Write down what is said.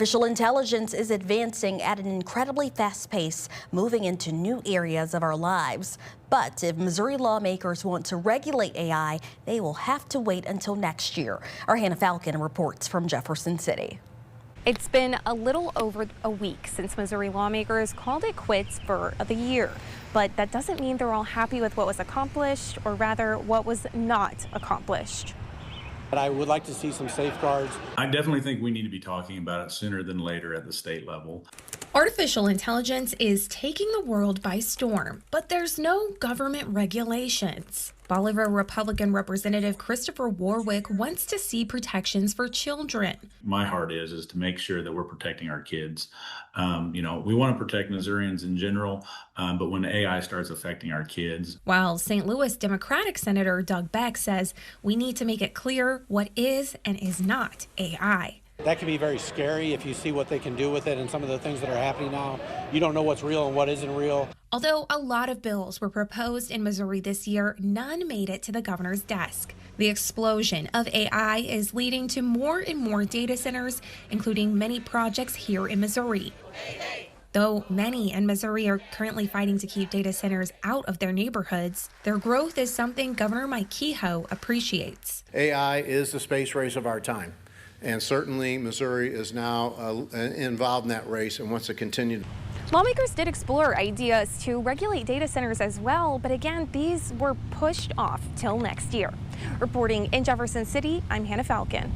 Artificial intelligence is advancing at an incredibly fast pace, moving into new areas of our lives. But if Missouri lawmakers want to regulate AI, they will have to wait until next year. Our Hannah Falcon reports from Jefferson City. It's been a little over a week since Missouri lawmakers called it quits for the year. But that doesn't mean they're all happy with what was accomplished, or rather what was not accomplished. But I would like to see some safeguards. I definitely think we need to be talking about it sooner than later at the state level. Artificial intelligence is taking the world by storm, but there's no government regulations. Bolivar Republican Representative Christopher Warwick wants to see protections for children. My heart is to make sure that we're protecting our kids. We want to protect Missourians in general, but when AI starts affecting our kids. While St. Louis Democratic Senator Doug Beck says we need to make it clear what is and is not AI. That can be very scary if you see what they can do with it and some of the things that are happening now. You don't know what's real and what isn't real. Although a lot of bills were proposed in Missouri this year, none made it to the governor's desk. The explosion of AI is leading to more and more data centers, including many projects here in Missouri. Though many in Missouri are currently fighting to keep data centers out of their neighborhoods, their growth is something Governor Mike Kehoe appreciates. AI is the space race of our time. And certainly Missouri is now involved in that race and wants to continue. Lawmakers did explore ideas to regulate data centers as well, but again, these were pushed off till next year. Reporting in Jefferson City, I'm Hannah Falcon.